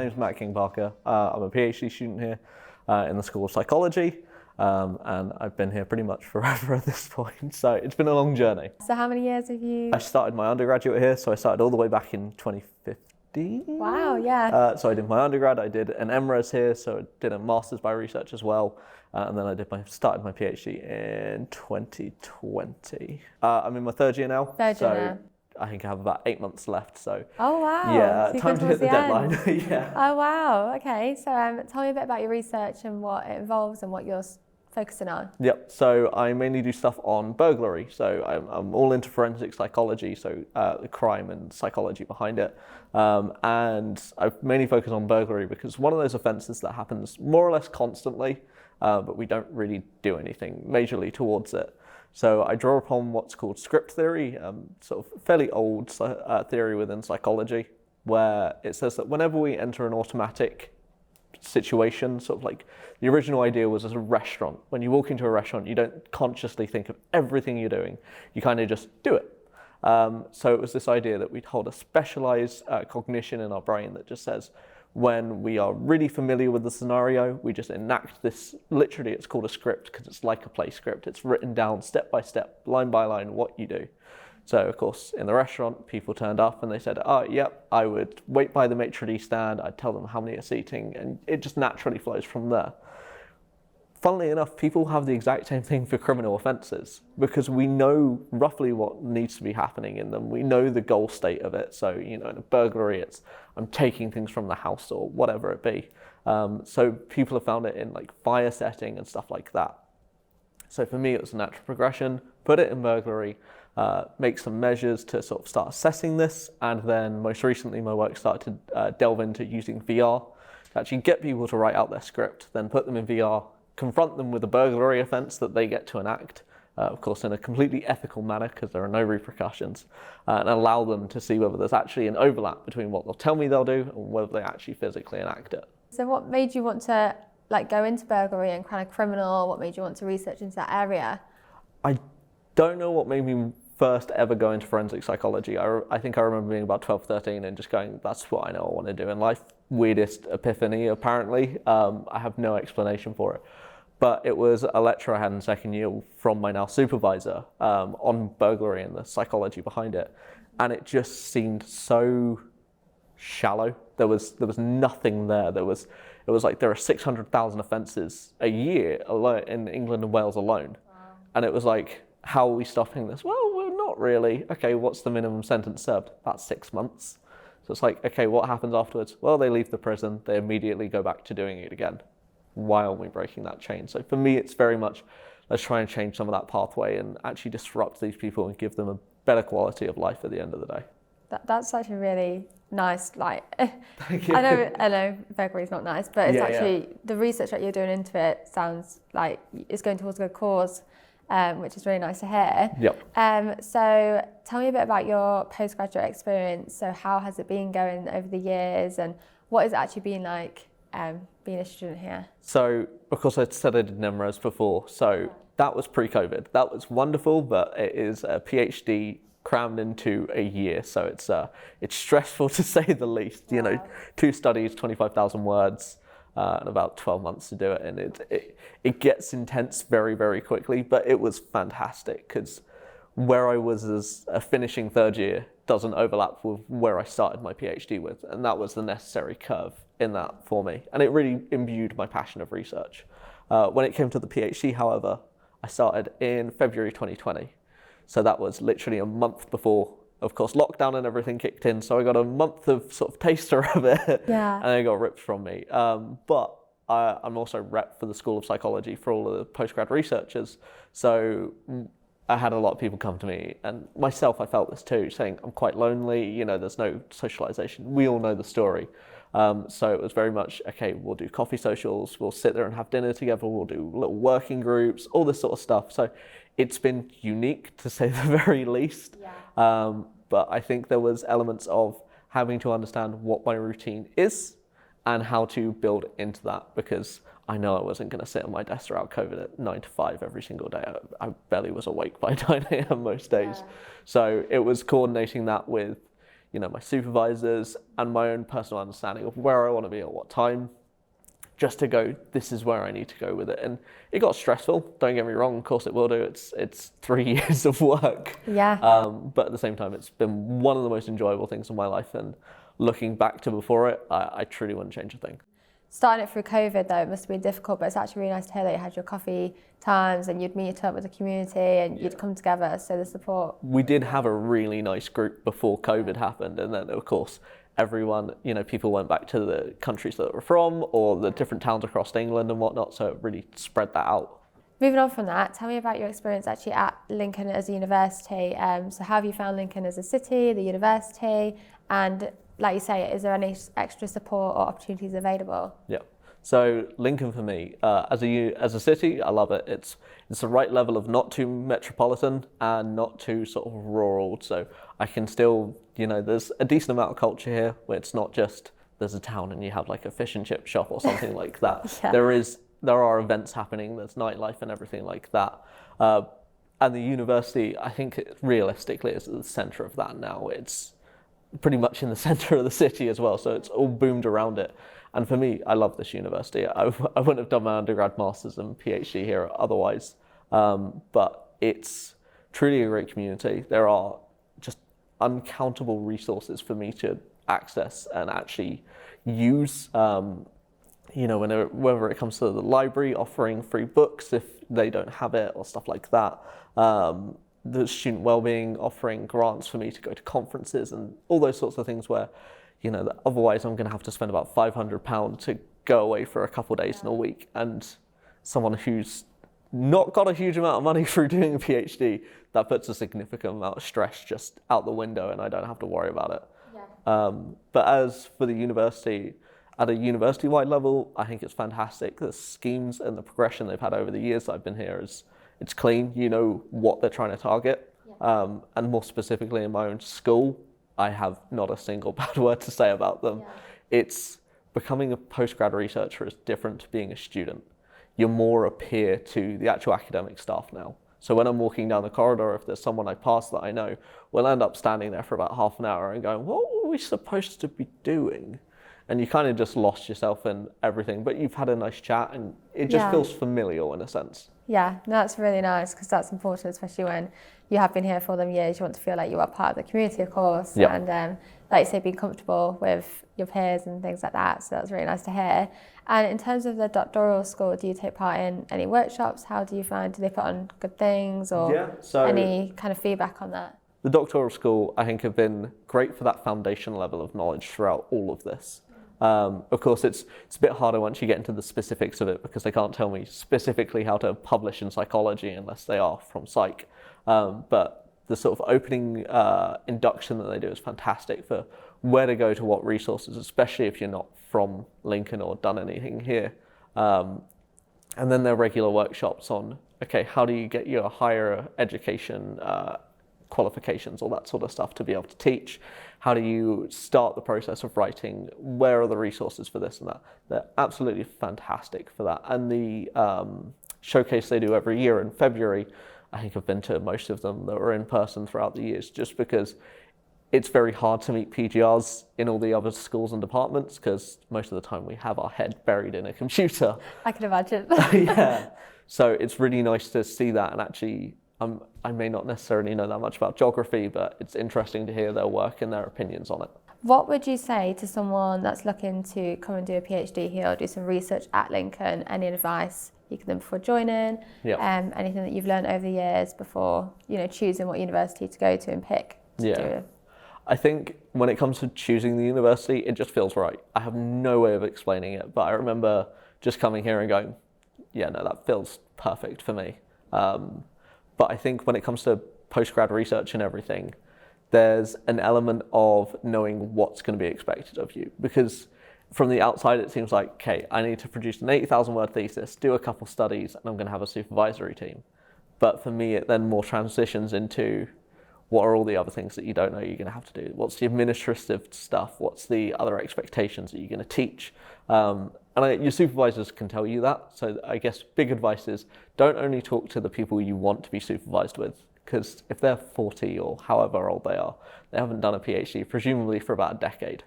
name's Matt King-Parker. I'm a PhD student here in the School of Psychology, and I've been here pretty much forever at this point, so it's been a long journey. So how many years have you... I started my undergraduate here, so I started all the way back in 2015. Wow, yeah. So I did my undergrad, I did an MRes here, so I did a Master's by Research as well, and then I started my PhD in 2020. I'm in my third year now. Third year now. I think I have about 8 months left, so oh wow! yeah, so time to hit the deadline. Yeah. Oh wow! Okay, so tell me a bit about your research and what it involves and what you're focusing on. Yep. So I mainly do stuff on burglary. So I'm all into forensic psychology, so the crime and psychology behind it, and I mainly focus on burglary because one of those offences that happens more or less constantly, but we don't really do anything majorly towards it. So I draw upon what's called script theory, sort of fairly old theory within psychology, where it says that whenever we enter an automatic situation, sort of like the original idea was as a restaurant. When you walk into a restaurant, you don't consciously think of everything you're doing. You kind of just do it. So it was this idea that we'd hold a specialized cognition in our brain that just says, when we are really familiar with the scenario, we just enact this, literally it's called a script because it's like a play script. It's written down step by step, line by line, what you do. So of course, in the restaurant, people turned up and they said, oh, yep, I would wait by the maitre d' stand, I'd tell them how many are seating, and it just naturally flows from there. Funnily enough, people have the exact same thing for criminal offences because we know roughly what needs to be happening in them. We know the goal state of it. So, you know, in a burglary, it's I'm taking things from the house or whatever it be. So people have found it in like fire setting and stuff like that. So for me, it was a natural progression, put it in burglary, make some measures to sort of start assessing this. And then most recently, my work started to delve into using VR to actually get people to write out their script, then put them in VR, confront them with a burglary offence that they get to enact, of course in a completely ethical manner because there are no repercussions, and allow them to see whether there's actually an overlap between what they'll tell me they'll do and whether they actually physically enact it. So what made you want to go into burglary and kind of criminal? What made you want to research into that area? I don't know what made me first ever go into forensic psychology. I think I remember being about 12, 13 and just going, that's what I know I want to do in life. Weirdest epiphany, apparently. I have no explanation for it. But it was a lecture I had in second year from my now supervisor on burglary and the psychology behind it. And it just seemed so shallow. There was nothing there. It was like there are 600,000 offences a year alone in England and Wales alone. Wow. And it was like, how are we stopping this? Well, we're not really. Okay, what's the minimum sentence served? About 6 months. So it's like, okay, what happens afterwards? Well, they leave the prison. They immediately go back to doing it again. Why aren't we breaking that chain? So for me, it's very much, let's try and change some of that pathway and actually disrupt these people and give them a better quality of life at the end of the day. That's such a really nice, Thank you. I know burglary is not nice, but it's yeah. The research that you're doing into it sounds like it's going towards a good cause, which is really nice to hear. Yep. So tell me a bit about your postgraduate experience. So how has it been going over the years and what has it actually been like being a student here? So, of course, I said I did an MRes before, so that was pre-COVID. That was wonderful, but it is a PhD crammed into a year, so it's stressful to say the least. Wow. You know, 2 studies, 25,000 words, and about 12 months to do it, and it gets intense very, very quickly, but it was fantastic because where I was as a finishing third year doesn't overlap with where I started my PhD with, and that was the necessary curve in that for me, and it really imbued my passion of research. When it came to the PhD, however, I started in February 2020, so that was literally a month before, of course, lockdown and everything kicked in, so I got a month of sort of taster of it, yeah. And it got ripped from me. But I'm also rep for the School of Psychology for all of the postgrad researchers, so I had a lot of people come to me, and myself, I felt this too, saying I'm quite lonely, you know, there's no socialization. We all know the story. So it was very much, okay, we'll do coffee socials, we'll sit there and have dinner together, we'll do little working groups, all this sort of stuff. So it's been unique to say the very least. Yeah. But I think there was elements of having to understand what my routine is and how to build into that, because I know I wasn't going to sit at my desk throughout COVID at 9 to 5 every single day. I barely was awake by 9 a.m. most days. Yeah. So it was coordinating that with, my supervisors and my own personal understanding of where I want to be at what time, just to go, this is where I need to go with it. And it got stressful, don't get me wrong, of course it will do. It's 3 years of work. Yeah. But at the same time, it's been one of the most enjoyable things in my life. And looking back to before it, I truly wouldn't change a thing. Starting it through COVID though, it must have been difficult, but it's actually really nice to hear that you had your coffee times and you'd meet up with the community and you'd come together, so the support. We did have a really nice group before COVID happened, and then of course everyone, people went back to the countries that they were from or the different towns across England and whatnot, so it really spread that out. Moving on from that, tell me about your experience actually at Lincoln as a university. So how have you found Lincoln as a city, the university, and like you say, is there any extra support or opportunities available? Yeah. So Lincoln for me, as a city, I love it. It's the right level of not too metropolitan and not too sort of rural. So I can still, there's a decent amount of culture here where it's not just there's a town and you have like a fish and chip shop or something like that. Yeah. There are events happening. There's nightlife and everything like that. And the university, I think realistically is at the centre of that now. It's pretty much in the centre of the city as well, so it's all boomed around it. And for me, I love this university. I wouldn't have done my undergrad, masters and PhD here otherwise, but it's truly a great community. There are just uncountable resources for me to access and actually use, whether it comes to the library offering free books if they don't have it or stuff like that. The student wellbeing offering grants for me to go to conferences and all those sorts of things where, otherwise I'm going to have to spend about £500 to go away for a couple of days in a week. And someone who's not got a huge amount of money through doing a PhD, that puts a significant amount of stress just out the window and I don't have to worry about it. Yeah. But as for the university, at a university-wide level, I think it's fantastic. The schemes and the progression they've had over the years I've been here it's clean, what they're trying to target. Yeah. And more specifically in my own school, I have not a single bad word to say about them. Yeah. It's becoming a postgrad researcher is different to being a student. You're more a peer to the actual academic staff now. So when I'm walking down the corridor, if there's someone I pass that I know, we'll end up standing there for about half an hour and going, what were we supposed to be doing? And you kind of just lost yourself in everything, but you've had a nice chat and it just feels familial in a sense. Yeah, no, that's really nice because that's important, especially when you have been here for them years. You want to feel like you are part of the community, of course, and like you say, being comfortable with your peers and things like that. So that's really nice to hear. And in terms of the doctoral school, do you take part in any workshops? How do you find, do they put on good things or any kind of feedback on that? The doctoral school, I think, have been great for that foundation level of knowledge throughout all of this. Of course, it's a bit harder once you get into the specifics of it because they can't tell me specifically how to publish in psychology unless they are from psych. But the sort of opening induction that they do is fantastic for where to go to what resources, especially if you're not from Lincoln or done anything here. And then their regular workshops on, how do you get your higher education qualifications, all that sort of stuff to be able to teach? How do you start the process of writing? Where are the resources for this and that? They're absolutely fantastic for that. And the showcase they do every year in February, I think I've been to most of them that were in person throughout the years, just because it's very hard to meet PGRs in all the other schools and departments because most of the time we have our head buried in a computer. I can imagine. Yeah. So it's really nice to see that, and actually I may not necessarily know that much about geography, but it's interesting to hear their work and their opinions on it. What would you say to someone that's looking to come and do a PhD here or do some research at Lincoln? Any advice you give them before joining? Anything that you've learned over the years before, choosing what university to go to and pick to do? I think when it comes to choosing the university, it just feels right. I have no way of explaining it, but I remember just coming here and going, that feels perfect for me. But I think when it comes to postgrad research and everything, there's an element of knowing what's going to be expected of you. Because from the outside, it seems like, I need to produce an 80,000 word thesis, do a couple studies, and I'm going to have a supervisory team. But for me, it then more transitions into what are all the other things that you don't know you're going to have to do? What's the administrative stuff? What's the other expectations that you're going to teach? Your supervisors can tell you that. So I guess big advice is don't only talk to the people you want to be supervised with. because if they're 40 or however old they are, they haven't done a PhD, presumably for about a decade.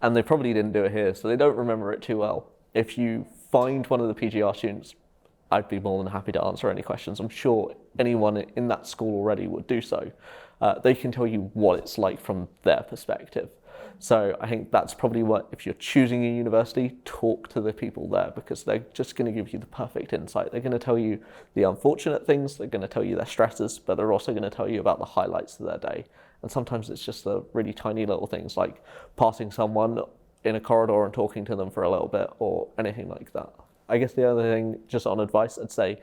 And they probably didn't do it here, so they don't remember it too well. If you find one of the PGR students, I'd be more than happy to answer any questions. I'm sure anyone in that school already would do so. They can tell you what it's like from their perspective. So I think that's probably what, if you're choosing a university, talk to the people there, because they're just going to give you the perfect insight. They're going to tell you the unfortunate things, they're going to tell you their stresses, but they're also going to tell you about the highlights of their day. And sometimes it's just the really tiny little things like passing someone in a corridor and talking to them for a little bit or anything like that. I guess the other thing, just on advice, I'd say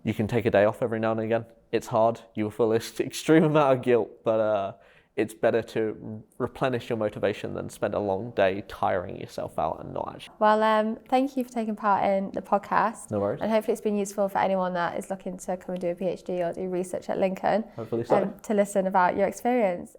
you can take a day off every now and again. It's hard, you will feel this extreme amount of guilt, but it's better to replenish your motivation than spend a long day tiring yourself out and not actually. Well, thank you for taking part in the podcast. No worries. And hopefully it's been useful for anyone that is looking to come and do a PhD or do research at Lincoln. Hopefully so. To listen about your experience.